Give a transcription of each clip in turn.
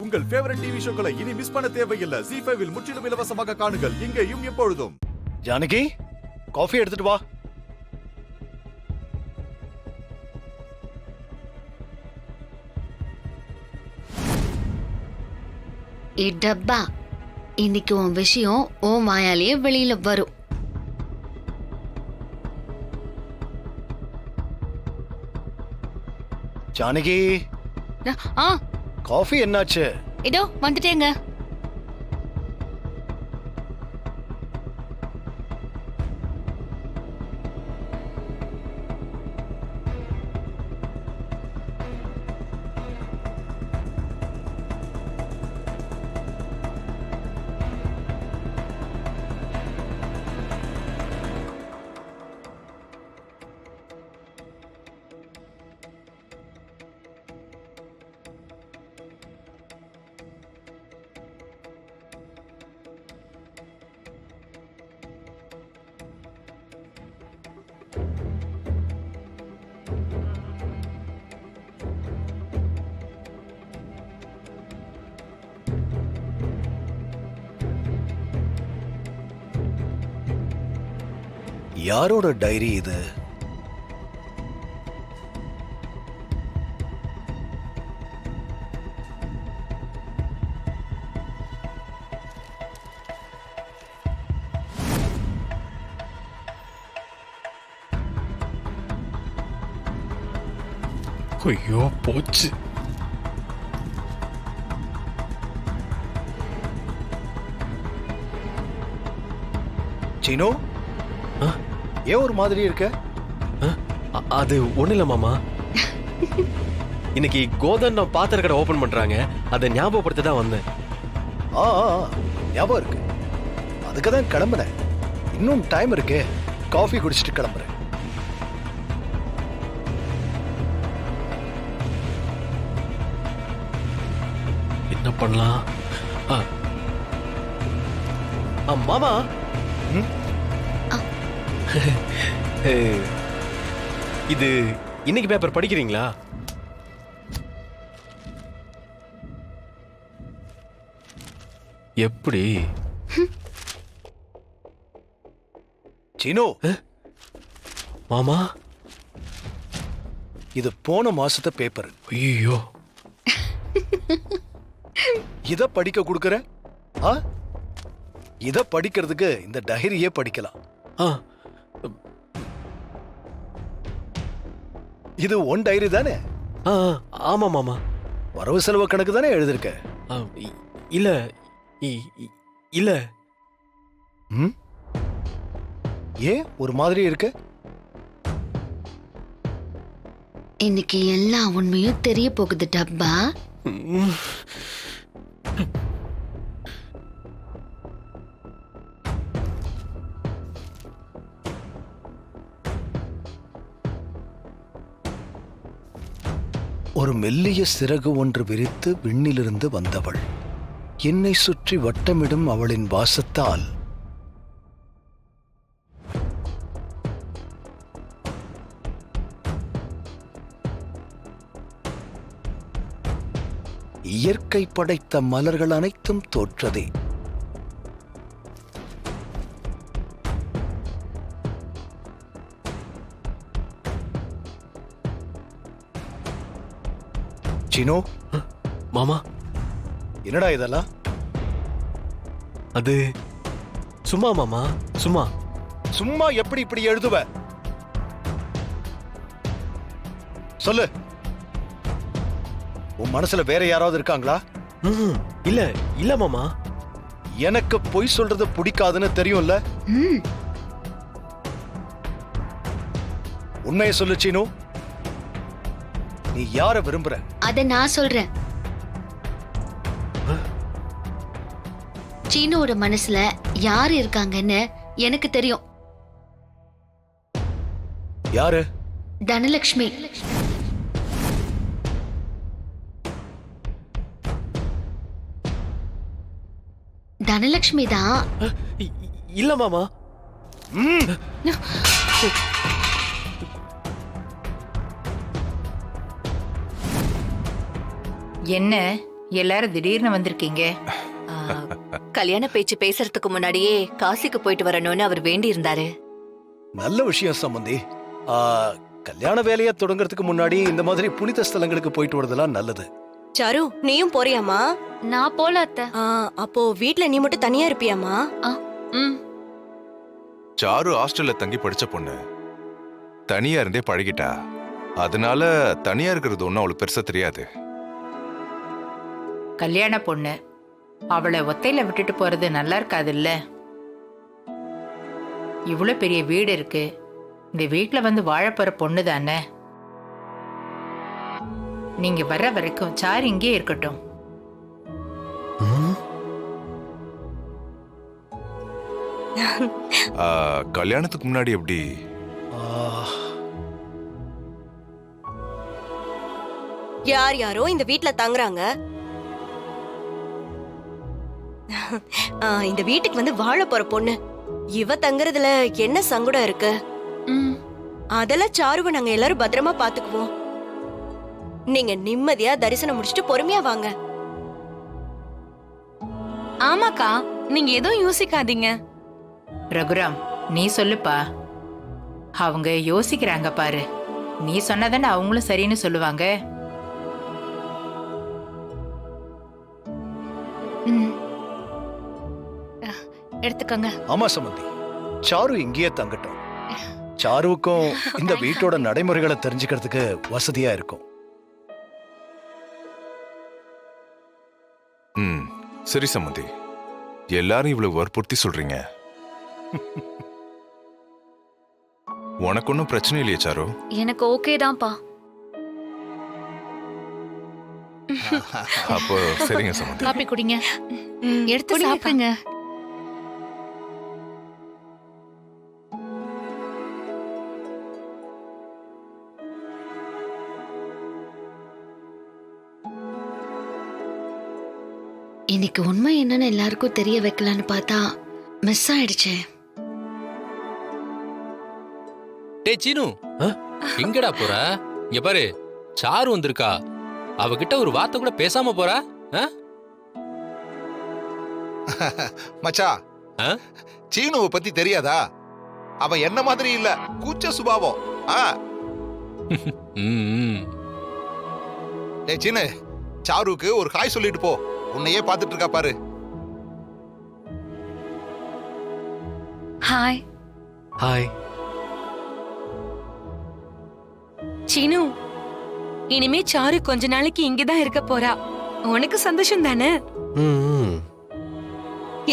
உங்கள் favourite TV ஷோக்களை இனி miss பண்ண தேவையில்லை. ZEE5 இல் முற்றிலும் இலவசமாக காணுங்கள், இங்கேயும் எப்பொழுதும். ஜானகி, காஃபி எடுத்துட்டு வா. டப்பா, இன்னைக்கு உன் விஷயம் உன் வாயாலேயே வெளியில வரும். ஜானகி, ஆ, காஃபி என்னாச்சு? இதோ வந்துட்டேங்க. யாரோட டைரி இது? ஐயோ போச்சு. சீனு, ஏன் ஒரு மாதிரி இருக்க? அது ஒண்ணு இல்ல மாமா, இன்னைக்கு கோதன் பாத்திர கடை ஓபன் பண்றாங்க, அதை ஞாபகப்படுத்த தான் வந்தேன். ஆ, ஞாபகம் இருக்கு. அதுக்கு தான் கிளம்புனேன். இன்னும் டைம் இருக்கே, காஃபி குடிச்சிட்டு கிளம்புறேன். என்ன பண்ணலாம்? மாமா, இது இன்னைக்கு பேப்பர் படிக்கிறீங்களா? எப்படி? சீனு, மாமா, இது போன மாசத்த பேப்பர். ஐயோ, இத படிக்க கொடுக்கற? இத படிக்கிறதுக்கு இந்த டைரியே படிக்கலாம். இது ஒன் டைரி தானே? ஆமா மாமா. வரவு செலவு கணக்கு தானே எழுதிருக்க? இல்ல இல்ல. ஏன் ஒரு மாதிரி இருக்க? இன்னைக்கு எல்லா உண்மையும் தெரிய போகுது டப்பா. ஒரு மெல்லிய சிறகு ஒன்று விரித்து விண்ணிலிருந்து வந்தவள். என்னை சுற்றி வட்டமிடும் அவளின் வாசத்தால் இயற்கை படைத்த மலர்கள் அனைத்தும் தோற்றதே. சீனு, மாமா, என்னடா இதெல்லாம்? அது சும்மா மாமா, சும்மா. சும்மா எப்படி இப்படி எழுதுவ? சொல்லு, உன் மனசுல வேற யாராவது இருக்காங்களா? இல்ல இல்ல மாமா. எனக்கு பொய் சொல்றது பிடிக்காதுன்னு தெரியும்ல. உண்மையை சொல்லு சீனு, நீ யார விரும்புற? அத நான் சொல்றேன். சீனோட மனசுல யாரு இருக்காங்கன்னு எனக்கு தெரியும். யாரு? தனலட்சுமி. தனலட்சுமி தான். இல்ல மாமா. என்ன எல்லாரும் திடீர்னு வந்திருக்கீங்க. கல்யாண பேச்சு பேசுறதுக்கு முன்னாடியே காசிக்கு போயிட்டு வரணும்னு அவர் வேண்டி இருந்தாரு. நல்ல விஷயம் சம்பந்தி. கல்யாண வேலையை தொடங்குறதுக்கு முன்னாடி இந்த மாதிரி புனித ஸ்தலங்களுக்கு போயிட்டு வரதெல்லாம் நல்லது. சாரு, நீயும் போறியாமா? நான் போல அத்தை. அப்போ வீட்ல நீ மட்டும் தனியா இருப்பியாமா? ம். சாரு ஹாஸ்டல்ல தங்கி படிச்ச பொண்ணு, தனியா இருந்தே பழகிட்டா. அதனால தனியா இருக்கிறது ஒன்னும் அவளுக்கு பெருசா தெரியாது. கல்யாண பொண்ணு, அவளை ஒத்தையில விட்டுட்டு போறது நல்லா இருக்காதுல்ல. இவ்வளவு பெரிய வீடு இருக்கு, இந்த வீட்டுல வந்து வாழப்போற பொண்ணு தானே. நீங்க வர்ற வரைக்கும் சாரு இங்கே இருக்கட்டும். கல்யாணத்துக்கு முன்னாடி எப்படி? யார் யாரோ இந்த வீட்ல தங்குறாங்க. இந்த வீட்டுக்கு வந்து வாழ போற பொண்ணு இவ தங்குறதுல என்ன சங்கடம் இருக்கு? அதெல்லாம் சாருவை நாங்க எல்லாரும் பத்திரமா பாத்துக்குவோம். நீங்க நிம்மதியா தரிசனம் முடிச்சிட்டு பொறுமையா வாங்க. ஆமாக்கா, நீங்க எதுவும் யோசிக்காதீங்க. ரகுராம், நீ சொல்லுப்பா. அவங்க யோசிக்கிறாங்க பாரு. நீ சொன்னதானே அவங்களும் சரின்னு சொல்லுவாங்க. எடுத்துக்கங்க. ஆமா சம்பந்தி, சாரு இங்கேயே தங்கட்டும். சாருவுக்கும் இந்த வீட்டோட நடைமுறைகளை தெரிஞ்சுக்கிறதுக்கு வசதியா இருக்கும். சரி சம்பந்தி, எல்லாரும் இவ்வளவு வற்புறுத்தி சொல்றீங்க. உனக்கு ஒன்னும் பிரச்சனை இல்லையா சாரு? எனக்கு ஓகே தான்ப்பா. அப்போ சரிங்க சம்பந்தி. காப்பி குடிங்க. எடுத்து சாப்பிடுங்க. இன்னைக்கு உண்மை என்னன்னு எல்லாருக்கும் தெரிய வைக்கலான்னு பார்த்தா மிஸ் ஆயிடுச்சே. டேய் சீனு, எங்கடா போற? இங்க பாரு, சாரு வந்திருக்கா. அவகிட்ட ஒரு வார்த்தை கூட பேசாம போறா. மச்சா, சீனுவை பத்தி தெரியாதா? அவன் என்ன மாதிரி இல்ல, கூச்ச சுபாவம். டேய் சீனு, சாருவுக்கு ஒரு ஹாய் சொல்லிட்டு போ. உன்னையே பாத்துட்டு இருக்கா பாரு. ஹாய். ஹாய். சீனு, இனிமே சாரு கொஞ்ச நாளைக்கு இங்கதான் இருக்க போறா. உனக்கு சந்தோஷம் தானே?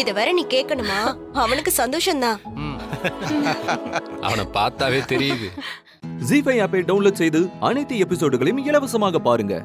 இத வேற நீ கேட்கணுமா? அவனுக்கு சந்தோஷம்தான். அவனை பார்த்தாவே தெரியுது. ஜீ5 ஆப்பை டவுன்லோட் செய்து அனைத்து எபிசோடுகளையும் இலவசமாக பாருங்க.